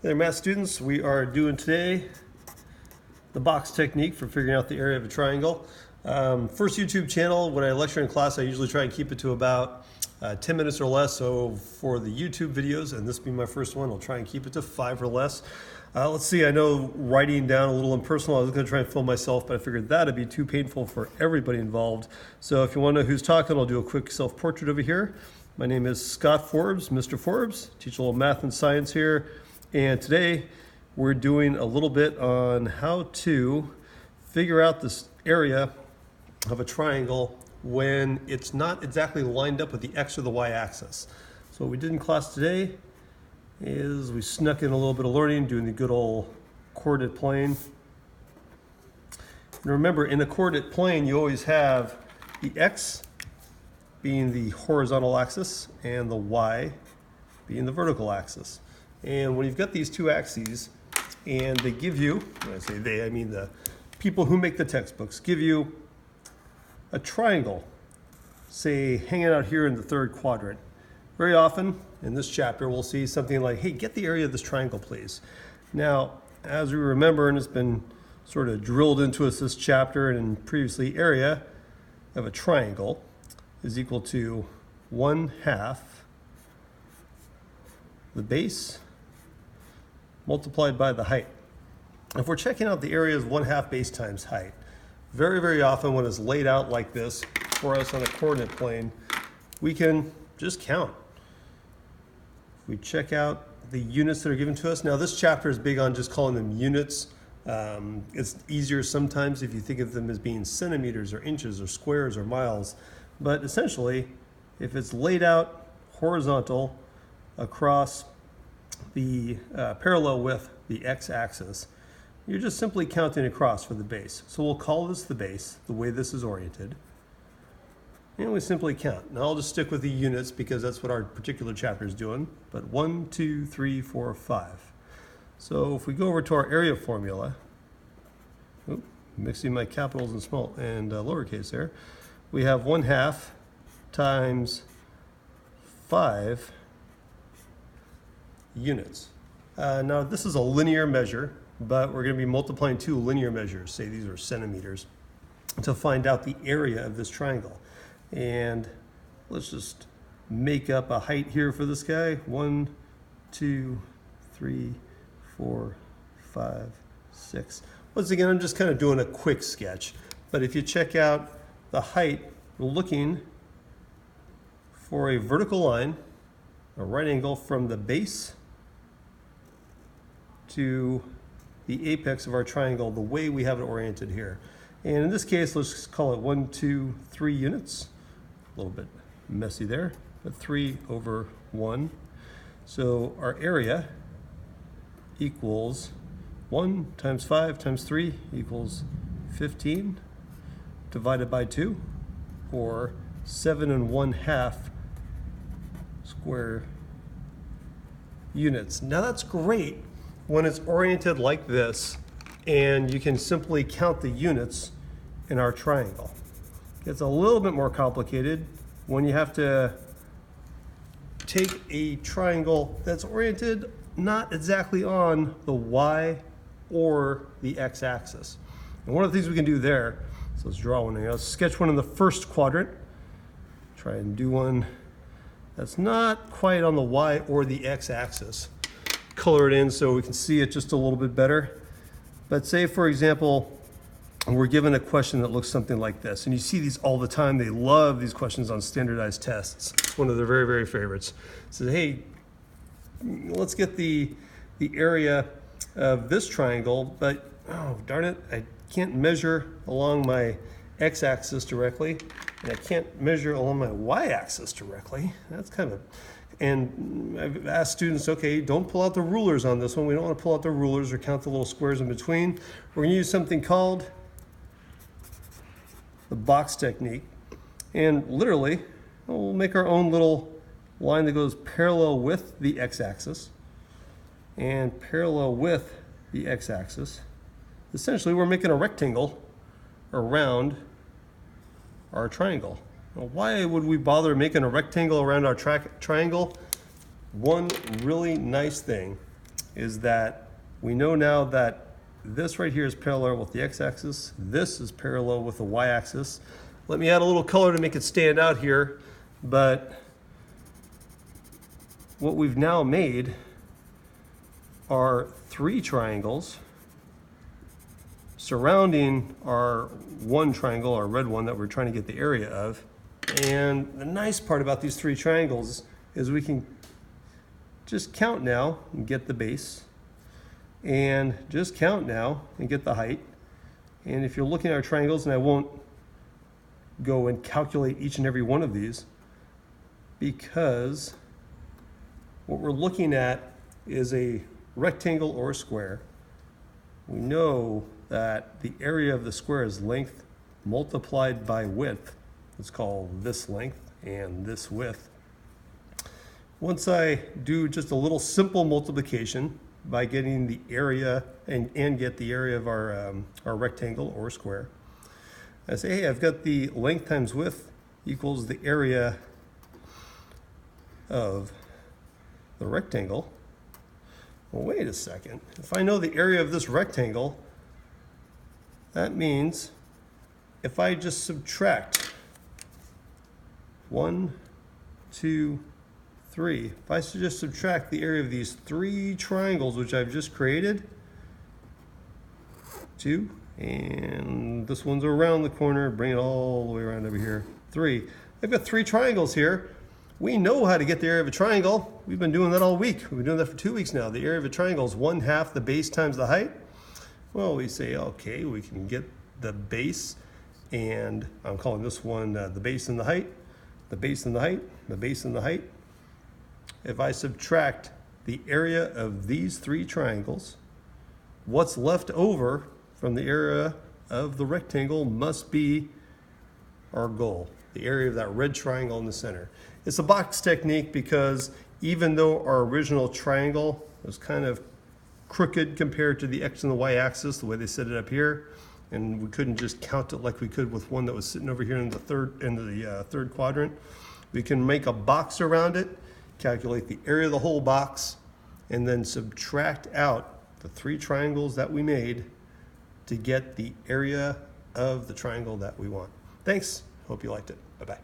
Hey there, math students. We are doing today the box technique for figuring out the area of a triangle. First YouTube channel, when I lecture in class, I usually try and keep it to about 10 minutes or less. So for the YouTube videos, and this being my first one, I'll try and keep it to 5 or less. Let's see, I know writing down a little impersonal, I was going to try and film myself, but I figured that'd be too painful for everybody involved. So if you want to know who's talking, I'll do a quick self-portrait over here. My name is Scott Forbes, Mr. Forbes. Teach a little math and science here. And today we're doing a little bit on how to figure out this area of a triangle when it's not exactly lined up with the X or the Y axis. So what we did in class today is we snuck in a little bit of learning doing the good old coordinate plane. And remember, in a coordinate plane you always have the X being the horizontal axis and the Y being the vertical axis. And when you've got these two axes and they give you, when I say they, I mean the people who make the textbooks, give you a triangle, say hanging out here in the third quadrant. Very often in this chapter we'll see something like, hey, get the area of this triangle, please. Now, as we remember, and it's been sort of drilled into us this chapter and previously, area of a triangle is equal to 1/2 the base multiplied by the height. If we're checking out the area as 1/2 base times height, very, very often when it's laid out like this for us on a coordinate plane, we can just count. We check out the units that are given to us. Now this chapter is big on just calling them units. It's easier sometimes if you think of them as being centimeters or inches or squares or miles. But essentially, if it's laid out horizontal across the parallel with the x-axis, you're just simply counting across for the base. So we'll call this the base, the way this is oriented. And we simply count. Now I'll just stick with the units because that's what our particular chapter is doing. But 1, 2, 3, 4, 5. So if we go over to our area formula, mixing my capitals and small and lowercase there, we have 1/2 times 5 units. Now this is a linear measure, but we're going to be multiplying two linear measures, say these are centimeters, to find out the area of this triangle. And let's just make up a height here for this guy. 1, 2, 3, 4, 5, 6. Once again, I'm just kind of doing a quick sketch, but if you check out the height, we're looking for a vertical line, a right angle from the base to the apex of our triangle, the way we have it oriented here. And in this case, let's just call it 1, 2, 3 units. A little bit messy there, but 3/1. So our area equals 1 times 5 times 3 equals 15 divided by 2, or 7 1/2 square units. Now that's great when it's oriented like this and you can simply count the units in our triangle. It's a little bit more complicated when you have to take a triangle that's oriented not exactly on the Y or the X axis. And one of the things we can do there, so let's draw one. Let's sketch one in the first quadrant. Try and do one that's not quite on the Y or the X axis. Color it in so we can see it just a little bit better. But say, for example, we're given a question that looks something like this. And you see these all the time. They love these questions on standardized tests. It's one of their very, very favorites. It says, hey, let's get the area of this triangle, but oh, darn it, I can't measure along my x-axis directly, and I can't measure along my y-axis directly. That's kind of, and I've asked students, okay, don't pull out the rulers on this one. We don't want to pull out the rulers or count the little squares in between. We're going to use something called the box technique. And literally, we'll make our own little line that goes parallel with the x-axis and parallel with the x-axis. Essentially, we're making a rectangle around our triangle. Now, why would we bother making a rectangle around our triangle? One really nice thing is that we know now that this right here is parallel with the x-axis. This is parallel with the y-axis. Let me add a little color to make it stand out here. But what we've now made are 3 triangles surrounding our one triangle, our red one that we're trying to get the area of. And the nice part about these 3 triangles is we can just count now and get the base, and just count now and get the height. And if you're looking at our triangles, and I won't go and calculate each and every one of these, because what we're looking at is a rectangle or a square. We know that the area of the square is length multiplied by width. Let's call this length and this width. Once I do just a little simple multiplication by getting the area and get the area of our rectangle or square, I say, hey, I've got the length times width equals the area of the rectangle. Well, wait a second. If I know the area of this rectangle, that means if I just subtract 1, 2, 3, if I just subtract the area of these 3 triangles which I've just created, 2, and this one's around the corner, bring it all the way around over here, 3. I've got 3 triangles here. We know how to get the area of a triangle. We've been doing that all week. We've been doing that for 2 weeks now. The area of a triangle is 1/2 the base times the height. Well, we say, okay, we can get the base, and I'm calling this one the base and the height, the base and the height, the base and the height. If I subtract the area of these 3 triangles, what's left over from the area of the rectangle must be our goal, the area of that red triangle in the center. It's a box technique because even though our original triangle was kind of crooked compared to the x and the y axis, the way they set it up here, and we couldn't just count it like we could with one that was sitting over here in the third quadrant, we can make a box around it, calculate the area of the whole box, and then subtract out the 3 triangles that we made to get the area of the triangle that we want. Thanks. Hope you liked it. Bye-bye.